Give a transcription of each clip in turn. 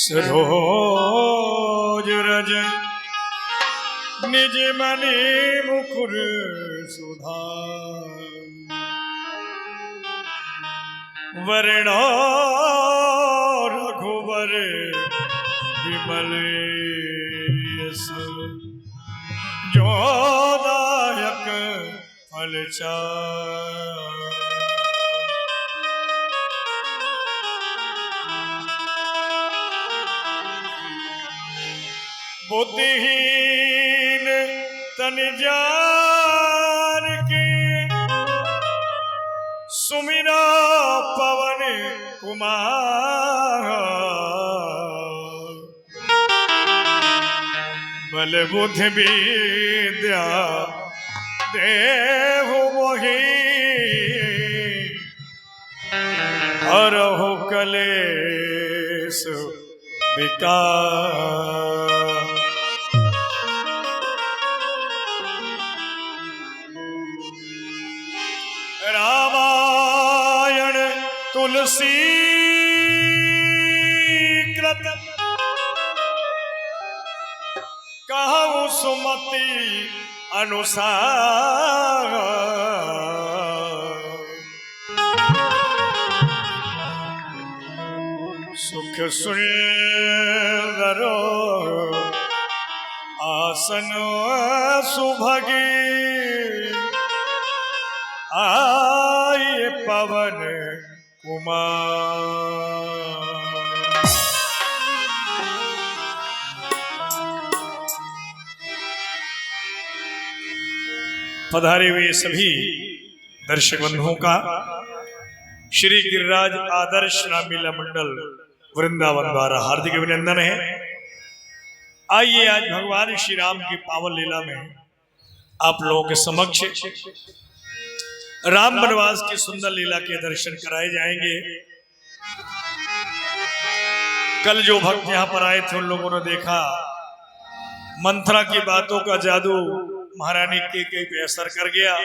सरोज रज निज मणि मुकुर सुधा वर्णो रघुवर विमल यश जो दायक फल बुद्धिहीन तन जान की सुमिरा पवन कुमार बल बुद्धि विद्या देहु मोहि हरहु कलेश विकार। रामायण तुलसी कृत कहूँ सुमति अनुसार सुख सुंदर आसन सुभगी आए पवन कुमार। पधारे हुए सभी दर्शक बंधुओं का श्री गिरिराज आदर्श रामलीला मंडल वृंदावन द्वारा हार्दिक अभिनंदन है। आइए आज भगवान श्री राम की पावन लीला में आप लोगों के समक्ष राम वनवास की सुंदर लीला के दर्शन कराए जाएंगे। कल जो भक्त यहाँ पर आए थे उन लोगों ने देखा मंथरा की बातों का जादू महारानी कैकेयी पे असर कर गया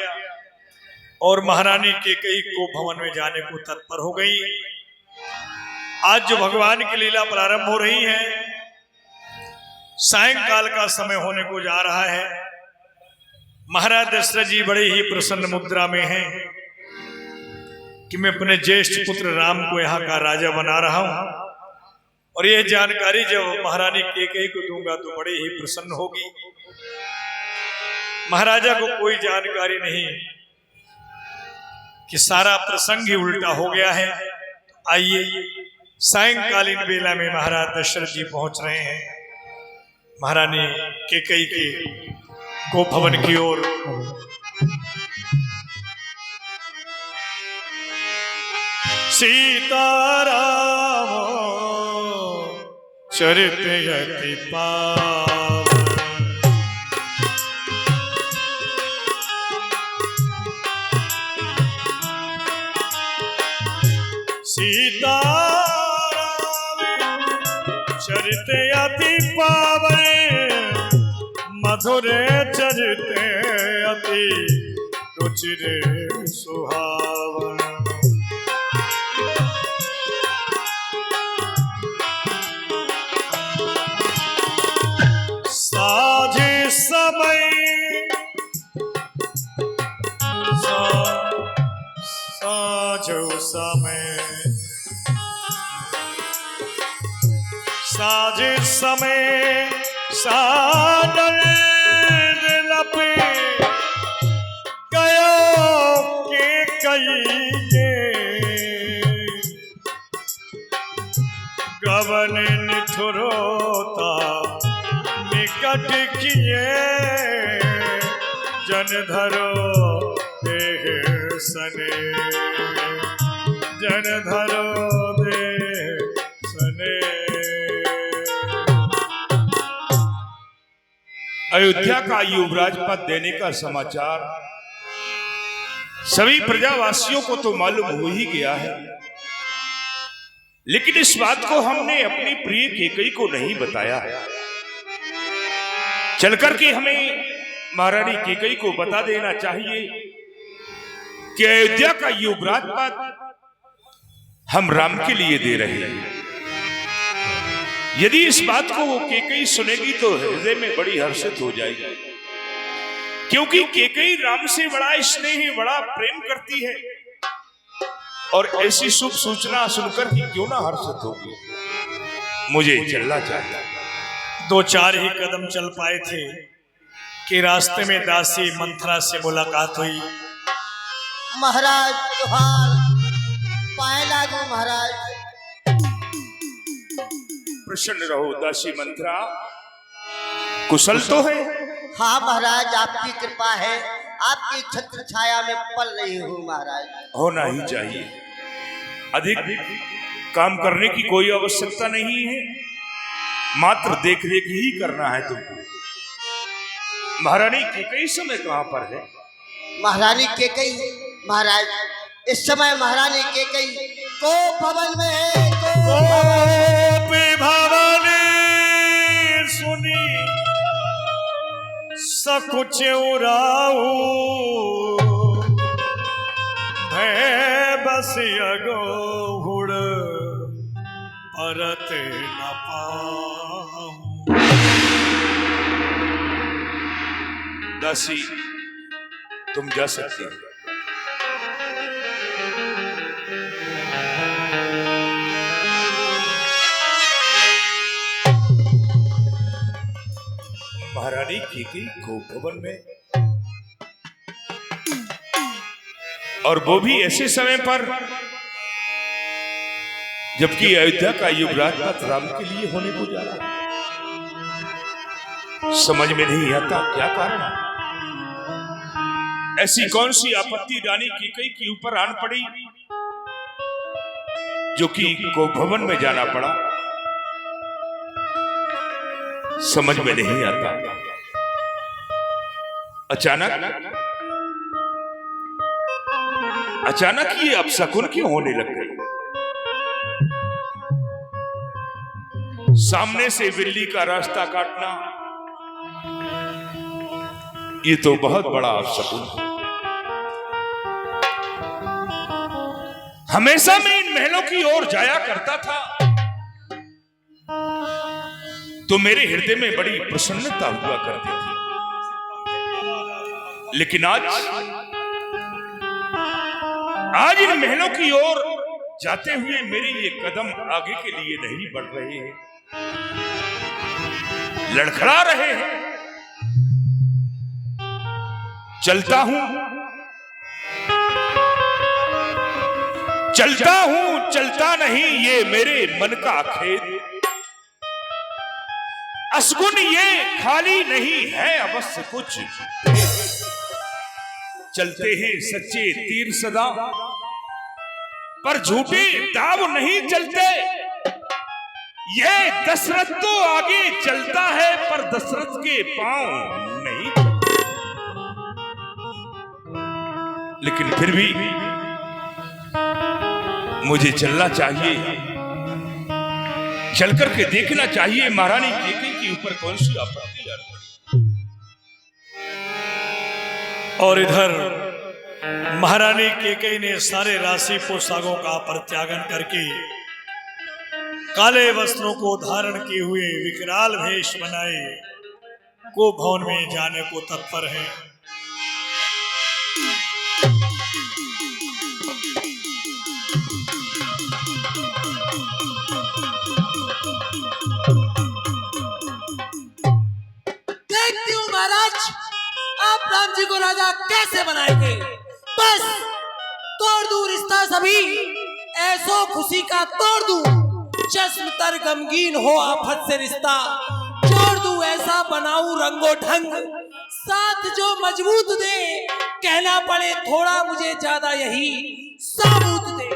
और महारानी कैकेयी को भवन में जाने को तत्पर हो गई। आज जो भगवान की लीला प्रारंभ हो रही है, सायंकाल का समय होने को जा रहा है। महाराज दशरथ जी बड़े ही प्रसन्न मुद्रा में हैं कि मैं अपने ज्येष्ठ पुत्र राम को यहाँ का राजा बना रहा हूं और यह जानकारी जब महारानी कैकेयी को दूंगा तो बड़ी ही प्रसन्न होगी। महाराजा को कोई जानकारी नहीं कि सारा प्रसंग ही उल्टा हो गया है। आइए सायंकालीन बेला में महाराज दशरथ जी पहुंच रहे हैं महारानी कैकेयी के गोभवन की ओर। सीताराम चरित अति पावन सीताराम चरित अति पावन मधुर चरित अति रुचिर सुहावन। साझ समय साझो समय साझ समय सादर लपे गयो कैकेयी के गवन निठुरोता निकट किए जन धरो देह सने जन धरो देह सने। अयोध्या का युवराज पद देने का समाचार सभी प्रजावासियों को तो मालूम हो ही गया है, लेकिन इस बात को हमने अपनी प्रिय कैकेयी को नहीं बताया है। चलकर के हमें महारानी कैकेयी को बता देना चाहिए कि अयोध्या का युवराज पद हम राम के लिए दे रहे हैं। यदि इस बात को वो केकई सुनेगी तो हृदय में बड़ी हर्षित हो जाएगी, क्योंकि केकई राम से बड़ा स्नेह, बड़ा प्रेम करती है, और ऐसी शुभ सूचना सुनकर ही क्यों ना हर्षित होगी। मुझे चलना चाहिए। 2-4 ही कदम चल पाए थे कि रास्ते में दासी मंथरा से मुलाकात हुई। महाराज तुहार पाए लागू महाराज। प्रसन्न रहो दासी मंथरा, कुशल तो है? हाँ महाराज, आपकी कृपा है, आपकी छत्र छाया में पल रही हूँ महाराज। होना ही चाहिए। अधिक काम करने की कोई आवश्यकता नहीं है, मात्र देख रेख ही करना है तुमको। महारानी केकई समय कहाँ पर है? महारानी केकई महाराज इस समय महारानी केकई को भवन में है। भवानी सुनी सकुच उराऊ, भय बस अगोहुड़ परत न पाऊं। दासी तुम जा सकती हो। महारानी केकई को भवन में, और वो भी ऐसे समय पर जबकि अयोध्या का युवराज पद राम के लिए होने को जा रहा है। समझ में नहीं आता क्या कारण है। ऐसी कौन सी आपत्ति रानी केकई के ऊपर आन पड़ी जो कि को भवन में जाना पड़ा, समझ में नहीं आता। अचानक ये अपशकुन क्यों होने लग गई? सामने से बिल्ली का रास्ता काटना, ये तो बहुत बड़ा अपशकुन है। हमेशा मैं इन महलों की ओर जाया करता था तो मेरे हृदय में बड़ी प्रसन्नता हुआ करती थी, लेकिन आज इन महलों की ओर जाते हुए मेरे ये कदम आगे के लिए नहीं बढ़ रहे हैं, लड़खड़ा रहे हैं। चलता हूं चलता नहीं, ये मेरे मन का खेद। असगुन ये खाली नहीं है अवश्य कुछ। चलते हैं सच्चे तीर सदा, पर झूठे दाव नहीं चलते। ये दशरथ तो आगे चलता है, पर दशरथ के पांव नहीं। लेकिन फिर भी मुझे चलना चाहिए, चलकर के देखना चाहिए महारानी केकई के ऊपर कौन सी आपत्ति आ रही। और इधर महारानी केकई ने सारे राशि पोशाकों का परित्यागन करके काले वस्त्रों को धारण किए हुए विकराल वेश बनाए को भवन में जाने को तत्पर है। देखती हूँ महाराज आप राम जी को राजा कैसे बनाएंगे। बस तोड़ दूं रिश्ता सभी, ऐसो खुशी का तोड़ दूं, जश्न तर गमगीन हो आफत से रिश्ता। जोड़ दूं ऐसा बनाऊं रंगो ढंग, साथ जो मजबूत दे, कहना पड़े थोड़ा मुझे ज्यादा यही साबूत दे।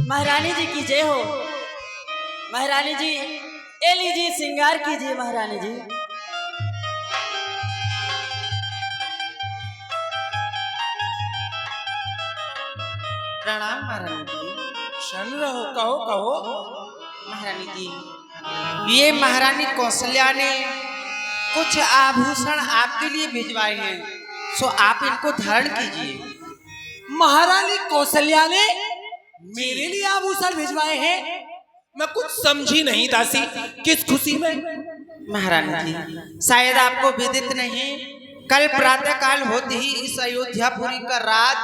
महारानी जी की जय हो। महारानी जी ए लीजिए श्रृंगार कीजिए। महारानी जी प्रणाम महारानी जी। शन रहो, कहो कहो। महारानी जी ये महारानी कौशल्या ने कुछ आभूषण आपके लिए भिजवाए हैं, सो आप इनको धारण कीजिए। महारानी कौशल्या ने मेरे लिए आभूषण भिजवाए हैं? मैं कुछ समझी नहीं दासी, किस खुशी में? महारानी जी, शायद आपको विदित नहीं, कल प्रातः काल होते ही इस अयोध्यापुरी का राज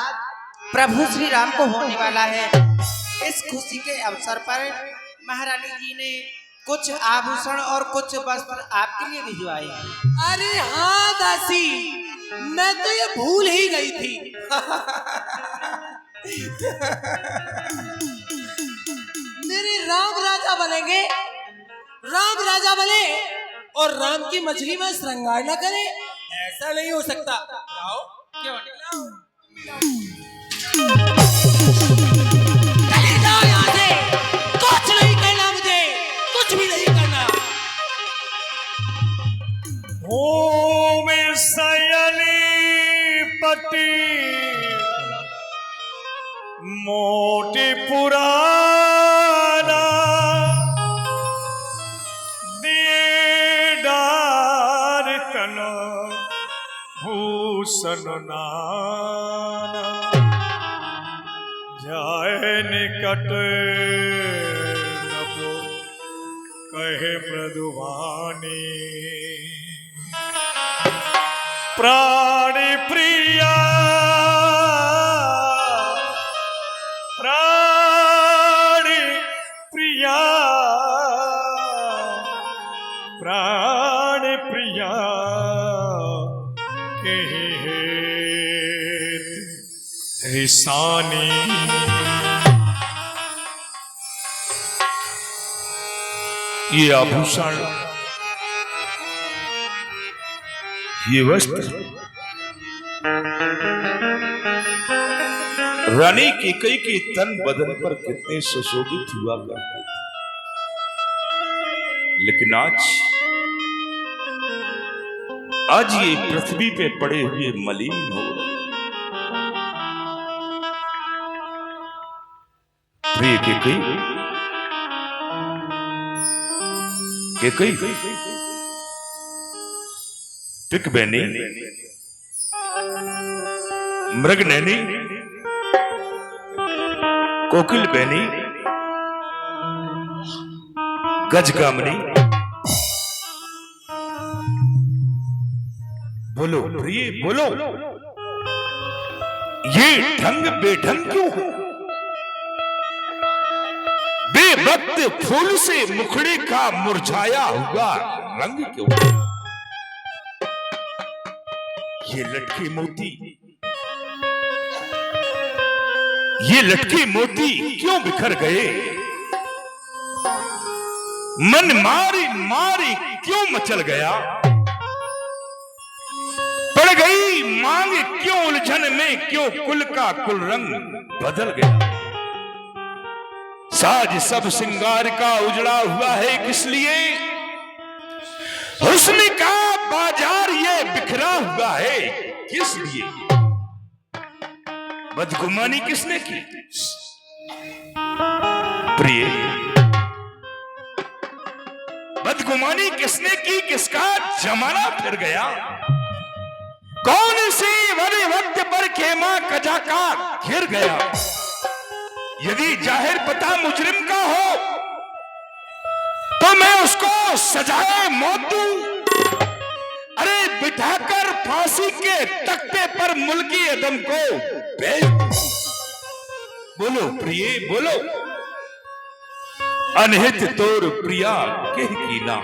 प्रभु श्री राम को होने वाला है। इस खुशी के अवसर पर महारानी जी ने कुछ आभूषण और कुछ वस्त्र आपके लिए भिजवाए हैं। अरे हाँ दासी, मैं तो ये भूल ही गई थी। मेरे राम राजा बनेंगे, राम राजा बने और राम की मछली में श्रृंगार न करे, ऐसा नहीं हो सकता। जाओ, क्यों नहीं? चले जाओ यहाँ से, कुछ नहीं करना मुझे, कुछ भी नहीं करना। ओम सयनी पति मोटी पुराना दीदार तन भूषण नाना जाए निकट नभो कहे मृदुवानी प्राणी प्रिया प्राणी प्रिया प्राण प्रिया के रिसानी ये आभूषण, ये वस्त्र रानी कैकेयी के तन बदन पर कितने सुशोभित हुआ करते थे, लेकिन आज ये पृथ्वी पे पड़े हुए मलिन हो रहे। प्रिय कैकेयी, टिकबैनी, मृगनैनी, कोकिल बैनी, गजगामनी, बोलो प्रिय बोलो, ये ढंग बेढंग क्यों हो? बेवक्त फूल से मुखड़े का मुरझाया हुआ रंग क्यों? ये लटके मोती, ये लटके मोती क्यों बिखर गए? मन मारी मारी क्यों मचल गया? पड़ गई मांग क्यों उलझन में, क्यों कुल का कुल रंग बदल गया? साज सब श्रृंगार का उजड़ा हुआ है किस लिए? हुस्न का बाजार ये बिखरा हुआ है किस लिए? बदगुमानी किसने की? प्रिय, बदगुमानी किसने की? किसका जमाना फिर गया? कौन सी बड़े वक्त पर खेमा कजा का घिर गया? यदि जाहिर पता मुजरिम का हो तो मैं उसको सजाए मौत दूं, अरे बिठाकर फांसी के तख्ते पर मुल्की अदम को भेज दूं। बोलो प्रिय बोलो, अनहित तोर प्रिया कह कीना,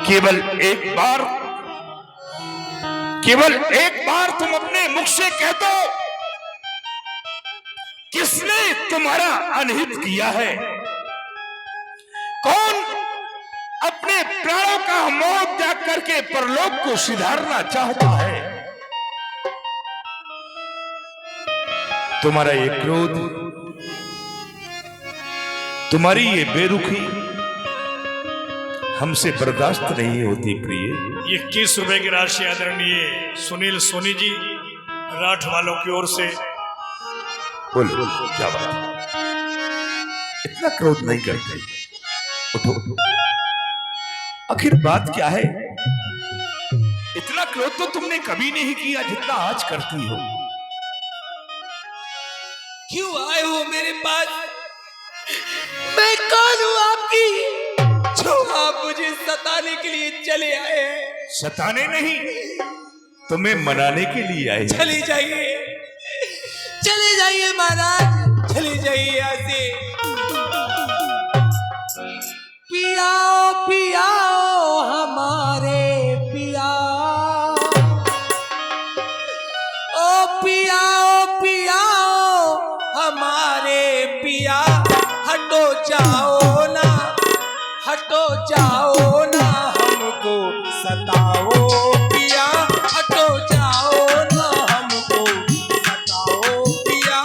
केवल एक बार तुम अपने मुख से कह दो, किसने तुम्हारा अनहित किया है? कौन अपने प्राणों का मोह त्याग करके परलोक को सिधारना चाहता है? तुम्हारा ये क्रोध, तुम्हारी ये बेरुखी हमसे बर्दाश्त नहीं होती प्रिय। 21 रुपए की राशि आदरणीय सुनील सोनी जी राठ वालों की ओर से। बोलो क्या बात, इतना क्रोध नहीं करते, उठो। आखिर बात क्या है? इतना क्रोध तो तुमने कभी नहीं किया जितना आज करती हो। क्यों आए हो मेरे पास? मैं कौन हूँ आपकी जो आप मुझे सताने के लिए चले आए हैं? सताने नहीं, तुम्हें मनाने के लिए आए। चले जाइए महाराज, चले जाइए यहाँ से। पियाओ पियाओ हमारे पिया, ओ पियाओ पियाओ हमारे पिया, हटो जाओ ना हमको सताओ पिया, हटो जाओ ना हमको सताओ पिया।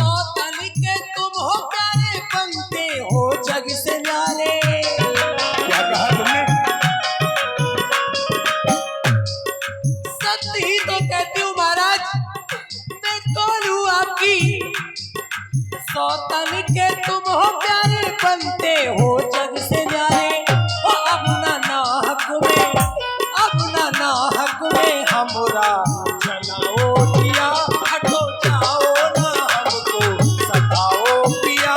सौतन के तुम हो प्यारे, बनते हो जग से न्यारे। ओ अपना ना हक में हमरा चलाओ पिया, हटो जाओ ना हमको सताओ पिया।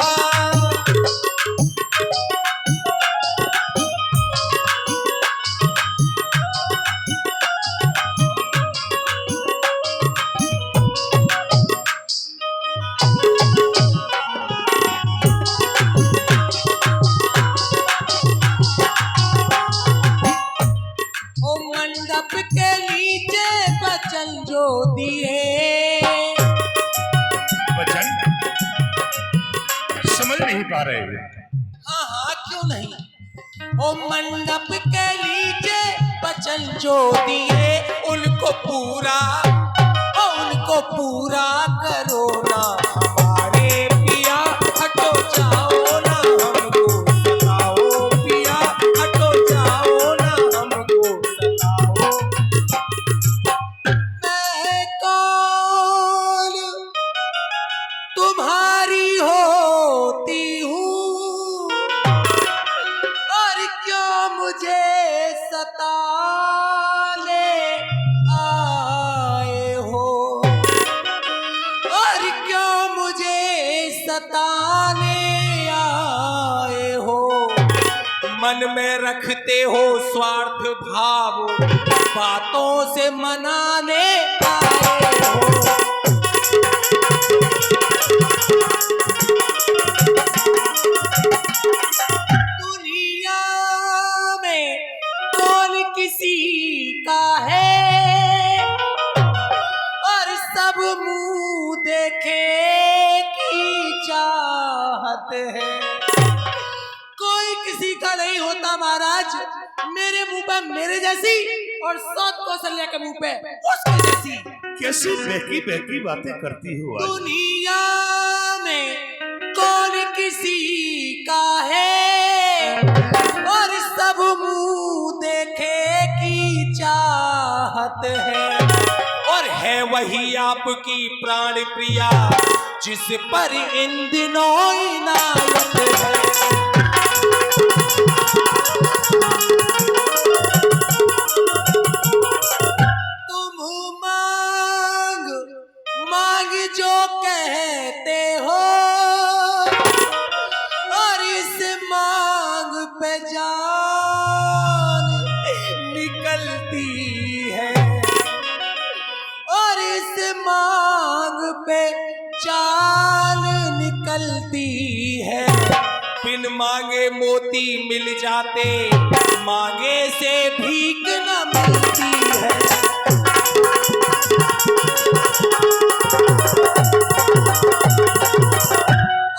मंडप के नीचे बचन जो दिए, वचन समझ नहीं पा रहे। हाँ क्यों नहीं। ओ मंडप के नीचे बचन जो दिए, उनको पूरा करो ना हमारे पिया, हटो जाओ ना हमको सताओ पिया, हटो जाओ ना हमको सताओ। मैं कौन तुम्हारी होती हूँ, और क्यों मुझे सताने आए हो, और क्यों मुझे सताने आए हो। मन में रखते हो स्वार्थ भाव, बातों से मनाने आए हो। दुनिया में कौन किसी का है, और सब मुंह देखे की चाहत है। कोई किसी का नहीं होता महाराज, मेरे मुंह पे मेरे जैसी, और सौत कौशल्या के मुंह पे उसके जैसी। कैसी बहकी बातें करती हो आज? दुनिया में कौन किसी का है, और सब मुंह देखे की चाहत है। और है वही आपकी प्राण प्रिया, जिस पर इन दिनों इनायत है। तुम मांग जो कहते हो, और इस मांग पे जान निकलती है, और इस मांग पे जान निकलती है। बिन मांगे मोती मिल जाते, मांगे से भीख न मिलती है।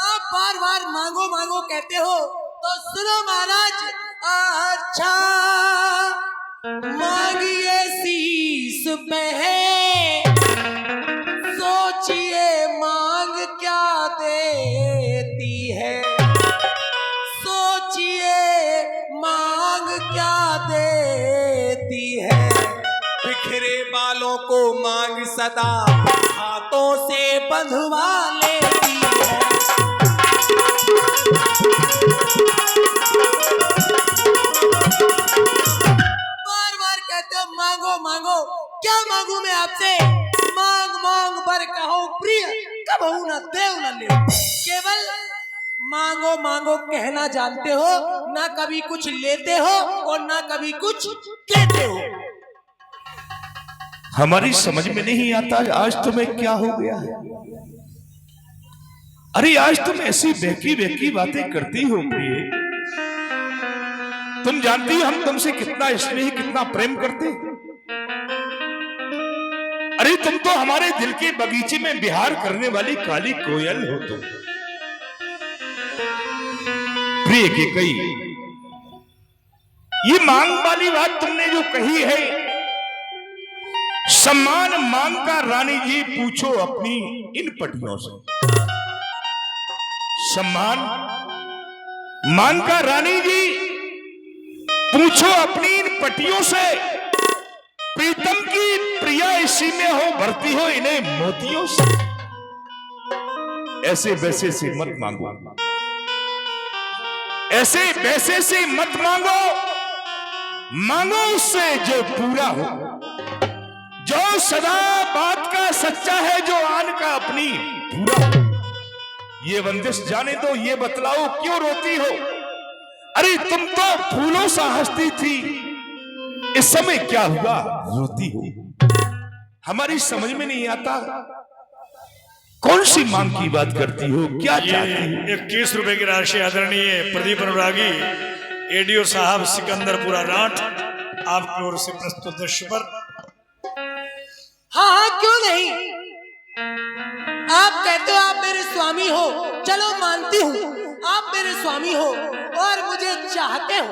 आप बार बार मांगो मांगो कहते हो, तो सुनो महाराज। अच्छा मांगिए शीश पे है, सोचिए मांग क्या देती है, सोचिए मांग क्या देती है। मांगों को मांग सदा हाथों से बंधवा लेती है। बार बार कहते हो मांगो मांगो, क्या मांगू मैं आपसे? मांग मांग बर कहो प्रिय, कबहू न देव न ले। केवल मांगो मांगो कहना जानते हो, ना कभी कुछ लेते हो और ना कभी कुछ देते हो। हमारी समझ में नहीं आता आज तुम्हें क्या हो गया है। अरे आज तुम ऐसी बहकी बहकी बातें करती हो प्रिय। तुम जानती हो हम तुमसे कितना स्नेह कितना प्रेम करते हैं। अरे तुम तो हमारे दिल के बगीचे में विहार करने वाली काली कोयल हो तुम। प्रिय कैकेयी, ये मांग वाली बात तुमने जो कही है, सम्मान मांग का रानी जी पूछो अपनी इन पटियों से। सम्मान मांग का रानी जी पूछो अपनी इन पटियों से। प्रीतम की प्रिया इसी में हो, भरती हो इन्हें मोतियों से। ऐसे वैसे से मत मांगो, ऐसे वैसे से मत मांगो। मांगो उससे जो पूरा हो, जो सदा बात का सच्चा है, जो आन का अपनी पूरा हो। ये बंदिश जाने दो, ये बतलाओ क्यों रोती हो? अरे तुम तो फूलों सा हंसती थी, इस समय क्या हुआ रोती हो? हमारी समझ में नहीं आता कौन सी मांग की बात करती हो, क्या चाहती हो? 21 रुपए की राशि आदरणीय प्रदीप अनुरागी एडीओ साहब सिकंदरपुरा राठ आपकी ओर से प्रस्तुत दृश्य पर। हाँ हाँ क्यों नहीं, आप कहते हो आप मेरे स्वामी हो, चलो मानती हूँ आप मेरे स्वामी हो और मुझे चाहते हो।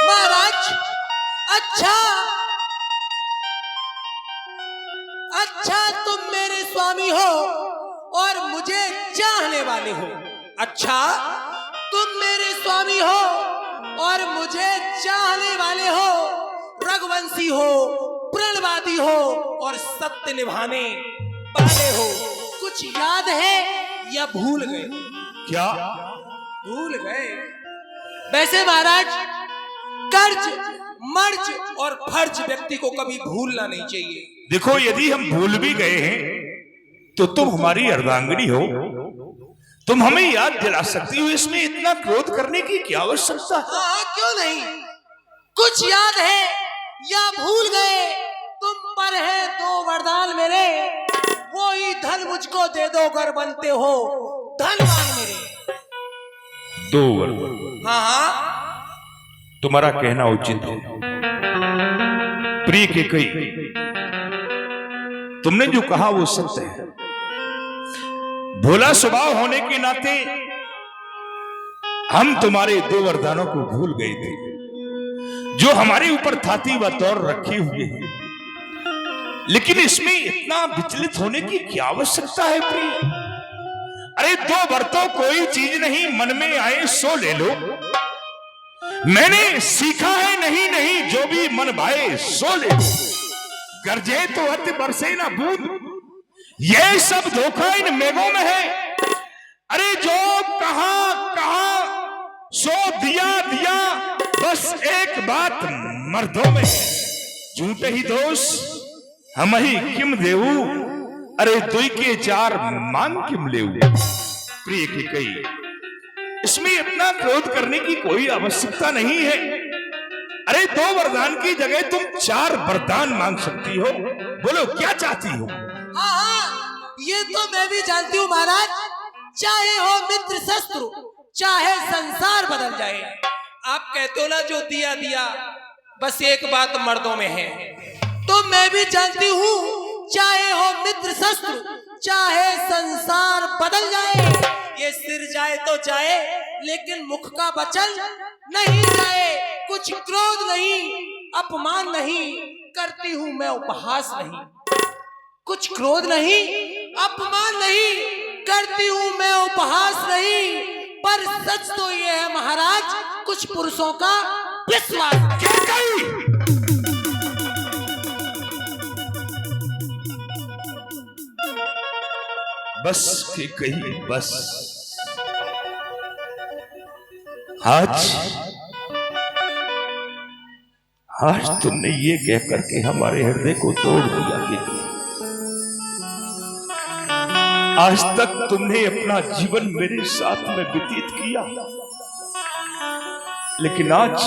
महाराज अच्छा तुम मेरे स्वामी हो और मुझे चाहने वाले हो। अच्छा तुम मेरे स्वामी हो और मुझे चाहने वाले हो। रघुवंशी हो, प्रणवादी हो और सत्य निभाने वाले हो। कुछ याद है या भूल गए? क्या भूल गए? वैसे महाराज कर्ज मर्ज और फर्ज व्यक्ति को कभी भूलना नहीं चाहिए। देखो यदि हम भूल भी गए हैं तो तुम हमारी अर्धांगिनी हो, तुम हमें याद दिला सकती हो। इसमें इतना क्रोध करने की क्या आवश्यकता है? हाँ क्यों नहीं, कुछ याद है या भूल गए? तुम पर है दो वरदान मेरे, वो ही धन मुझको दे दो अगर बनते हो धनवान मेरे। दो वरदान? हाँ हाँ तुम्हारा कहना उचित है प्रिय कैकेयी। तुमने जो कहा वो सत्य है। भोला स्वभाव होने के नाते हम तुम्हारे दो वरदानों को भूल गए थे, जो हमारे ऊपर थाती व तौर रखे हुए हैं। लेकिन इसमें इतना विचलित होने की क्या आवश्यकता है प्रिय? अरे दो बरतों कोई चीज नहीं, मन में आए सो ले लो। मैंने सीखा है नहीं नहीं, जो भी मन भाए सो ले लो। गरजे तो अति बरसे ना बूंद, ये सब धोखा इन मेघों में है। अरे जो कहा सो दिया दिया, बस एक बात मर्दों में है। झूठे ही दोष हम ही किम देऊ, अरे दुई के चार मांग किम लेऊ। प्रिय कैकेयी, इसमें इतना क्रोध करने की कोई आवश्यकता नहीं है। अरे दो वरदान की जगह तुम 4 वरदान मांग सकती हो। बोलो क्या चाहती हो? हाँ ये तो मैं भी जानती हूँ महाराज। चाहे हो मित्र शत्रु, चाहे संसार बदल जाए, आप कहते हो ना जो दिया दिया, बस एक बात मर्दों में है। तो मैं भी जानती हूँ चाहे हो मित्र शत्रु, चाहे संसार बदल जाए, ये सिर जाए तो जाए लेकिन मुख का वचन नहीं जाए। कुछ क्रोध नहीं, अपमान नहीं करती हूँ मैं, उपहास नहीं। कुछ क्रोध नहीं, अपमान नहीं करती हूँ मैं, उपहास नहीं। पर सच तो ये है महाराज, कुछ पुरुषों का विश्वास। कैकेयी बस के कही बस। आज तुमने ये कह करके हमारे हृदय को तोड़ दिया कि आज तक तुमने अपना जीवन मेरे साथ में व्यतीत किया, लेकिन आज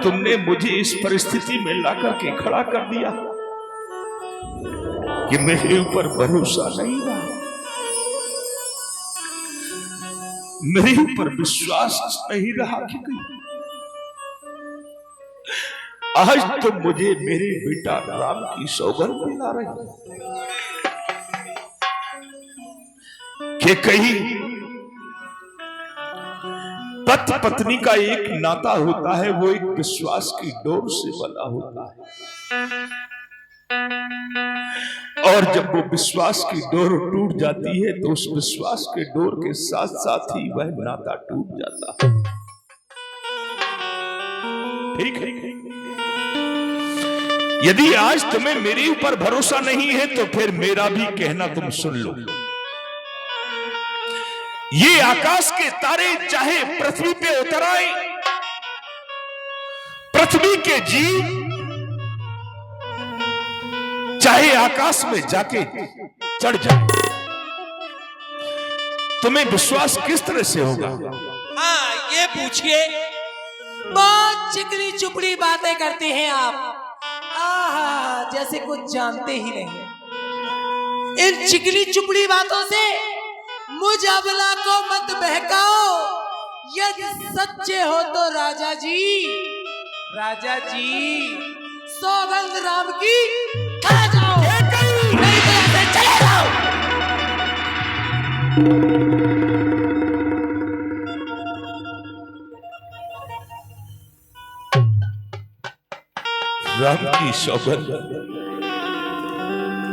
तुमने मुझे इस परिस्थिति में लाकर के खड़ा कर दिया कि मेरे ऊपर भरोसा नहीं रहा, मेरे ऊपर विश्वास नहीं रहा कि आज तो मुझे मेरे बेटा राम की सौगंध दिला रहे कि कहीं पति पत्नी का एक नाता होता है, वो एक विश्वास की डोर से बना होता है, और जब वो विश्वास की डोर टूट जाती है तो उस विश्वास के डोर के साथ साथ ही वह नाता टूट जाता है। ठीक है, यदि आज तुम्हें मेरे ऊपर भरोसा नहीं है तो फिर मेरा भी कहना तुम सुन लो। ये आकाश के तारे चाहे पृथ्वी पे उतर आए, पृथ्वी के जीव चाहे आकाश में जाके चढ़ जाए, तुम्हें विश्वास किस तरह से होगा? हाँ, ये पूछिए। बहुत चिकनी चुपड़ी बातें करते हैं आप, आहा, जैसे कुछ जानते ही नहीं। इन चिकनी चुपड़ी बातों से मुझ अबला को मत बहकाओ। यदि सच्चे हो तो राजा जी सौगंध राम की खा जाओ, नहीं तो ऐसे चले जाओ। राम की सौगंध,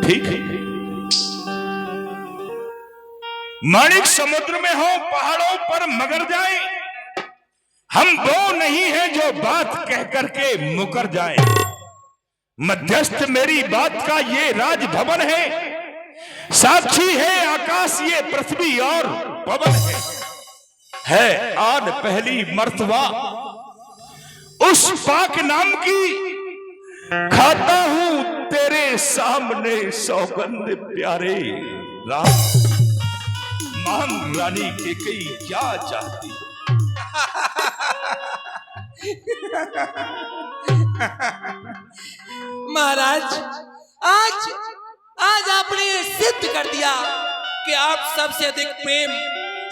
ठीक है। माणिक समुद्र में हो, पहाड़ों पर मगर जाए, हम वो नहीं है जो बात कह करके मुकर जाए। मध्यस्थ मेरी बात का ये राजभवन है, साक्षी है आकाश ये पृथ्वी और पवन है आन पहली मर्तबा उस पाक नाम की, खाता हूं तेरे सामने सौगंध प्यारे राम। मांग रानी के कई क्या चाहती? महाराज, आज आपने ये सिद्ध कर दिया कि आप सबसे अधिक प्रेम,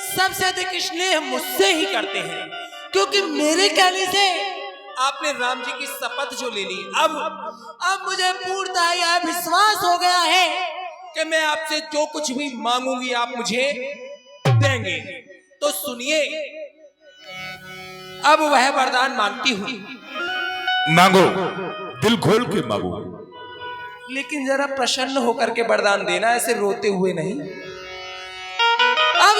सबसे अधिक स्नेह मुझसे ही करते हैं, क्योंकि मेरे कहने से आपने राम जी की शपथ जो ले ली, अब मुझे पूर्णतः यह विश्वास हो गया है कि मैं आपसे जो कुछ भी मांगूंगी आप मुझे देंगे। तो सुनिए, अब वह वरदान मांगती हूँ। मांगो, दिल खोल के मांगो, लेकिन जरा प्रसन्न होकर के वरदान देना, ऐसे रोते हुए नहीं। अब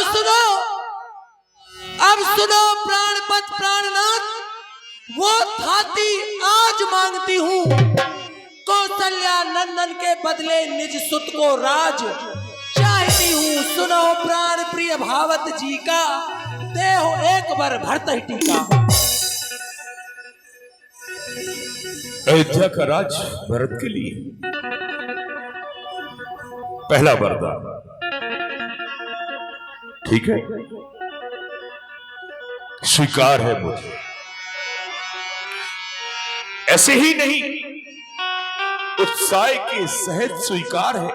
सुनो प्राणपत प्राणनाथ, वो थाती आज मांगती हूँ। कौशल्या नंदन के बदले निज सुत को राज चाहती हूँ। सुनो प्राण प्रिय भावत जी का, देहो एक बार भरत ही टीका। अयोध्या का राज भरत के लिए पहला वरदान, ठीक है, स्वीकार है मुझे। ऐसे ही नहीं, उत्साह के सहित स्वीकार है,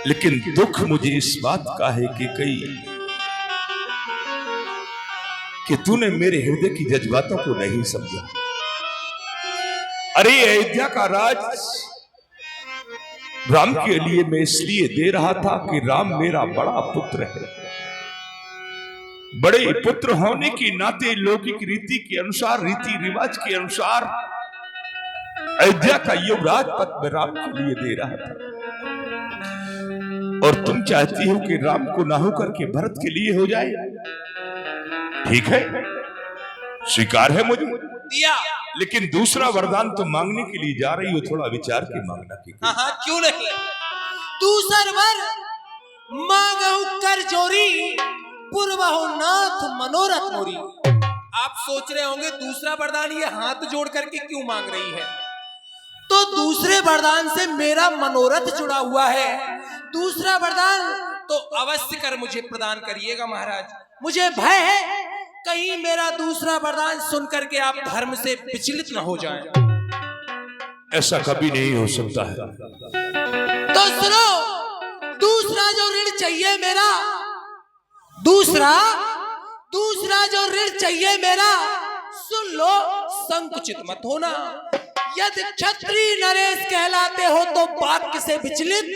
लेकिन दुख मुझे इस बात का है कि तूने मेरे हृदय की जज्बातों को नहीं समझा। अरे अयोध्या का राज राम के लिए मैं इसलिए दे रहा था कि राम मेरा बड़ा पुत्र है। बड़े पुत्र होने के नाते लौकिक रीति के अनुसार, रीति रिवाज के अनुसार अयोध्या का युवराज पद मैं राम के लिए दे रहा था, और तुम चाहती हो कि राम को ना होकर के भरत के लिए हो जाए। ठीक है, स्वीकार है मुझे? दिया। लेकिन दूसरा वरदान तो मांगने के लिए जा रही हो, थोड़ा विचार के मांगना। हाँ हाँ क्यों नहीं। दूसर वर मांगहु कर जोरी पुरवहु नाथ मनोरथ मोरी। आप सोच रहे होंगे दूसरा वरदान ये हाथ जोड़ करके क्यों मांग रही है। तो दूसरे वरदान से मेरा मनोरथ जुड़ा हुआ है। दूसरा वरदान तो अवश्य कर मुझे प्रदान करिएगा महाराज। मुझे भय है कहीं मेरा दूसरा वरदान सुन करके आप धर्म से विचलित न हो जाएं। ऐसा कभी नहीं हो सकता है। तो सुनो, दूसरा जो ऋण चाहिए मेरा, दूसरा जो ऋण चाहिए मेरा, सुन लो संकुचित मत होना। यदि क्षत्रिय नरेश कहलाते हो तो वाक्य से विचलित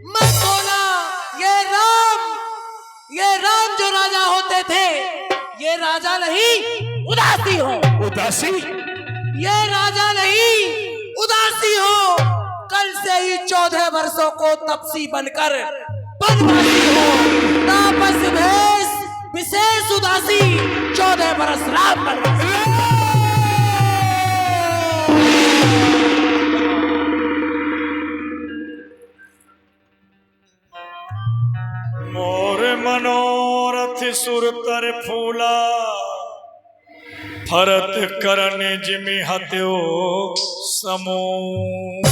मत होना। ये राम जो राजा होते थे, ये राजा नहीं उदासी हो। उदासी? ये राजा नहीं उदासी हो। कल से ही 14 वर्षों को तपसी बनकर बनवासी हो। तापस भेष विशेष उदासी 14 वर्ष राम बनवासी। मोर मनोरथ सुरतर फूला फरत करन जिमि हत्यो समूह।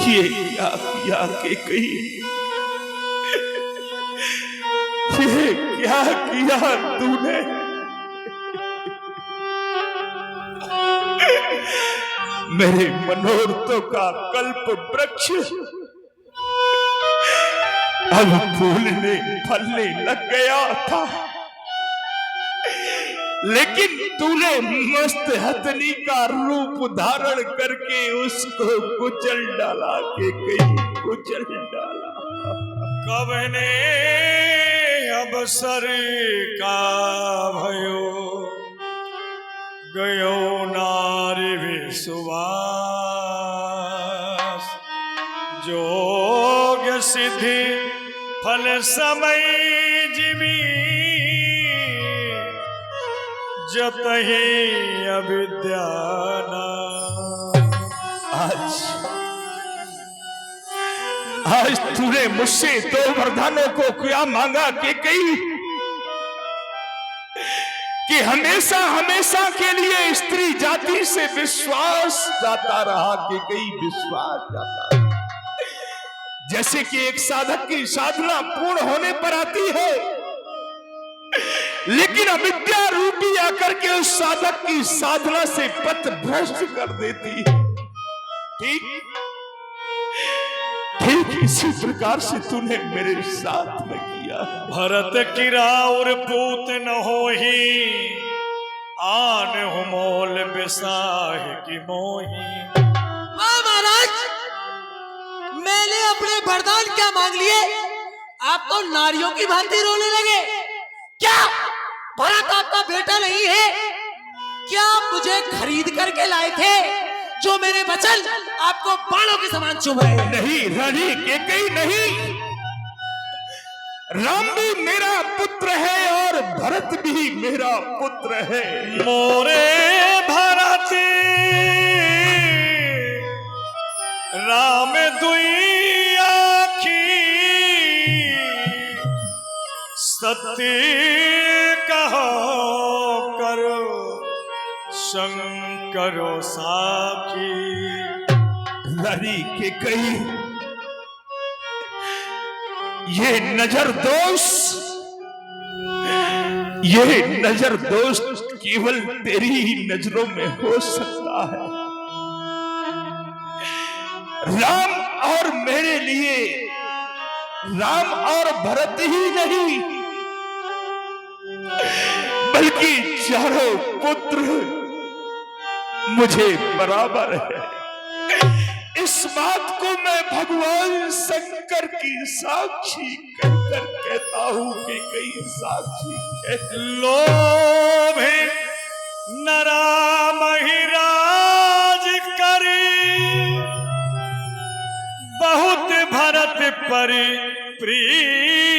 ये क्या किया के कही, ये क्या किया तूने। मेरे मनोरथों का कल्प वृक्ष अब फूलने फलने लग गया था, लेकिन तूने मस्त हथनी का रूप धारण करके उसको कुचल डाला के कहीं कुचल डाला। कब ने अवसर का भयो गयो नारी विश्वास। जोग सिद्धि फल समय जिमी जतहि अविद्या आज तूने मुझसे 2 वरदानों को क्या मांगा कि कहीं कि हमेशा हमेशा के लिए स्त्री जाति से विश्वास जाता रहा, कि कहीं विश्वास जाता रहा। जैसे कि एक साधक की साधना पूर्ण होने पर आती है, लेकिन अविद्या रूपी आकर के उस साधक की साधना से पथ भ्रष्ट कर देती है। ठीक इसी प्रकार से तूने मेरे साथ में किया। भरत किराउर पूत न होही आन हुमोल बिसाह की मोही। महाराज मैंने अपने वरदान क्या मांग लिए, आप तो नारियों की भांति रोने लगे। क्या भरत आपका बेटा नहीं है? क्या आप मुझे खरीद करके लाए थे जो मेरे वचन आपको बाणों के समान चुभ रहे हैं? नहीं रानी केकई नहीं, राम भी मेरा पुत्र है और भरत भी मेरा पुत्र है। मोरे भरत राम दुई आखी सत्य कहो करो शंकरो साखी। रानी केकई ये नजर दोष केवल तेरी ही नजरों में हो सकता है। राम और मेरे लिए राम और भरत ही नहीं बल्कि चारों पुत्र मुझे बराबर है। इस बात को मैं भगवान शंकर की साक्षी कहकर कहता हूं कि कई साक्षी लोभ नरा महिराज करी बहुत भरत परि प्रीत।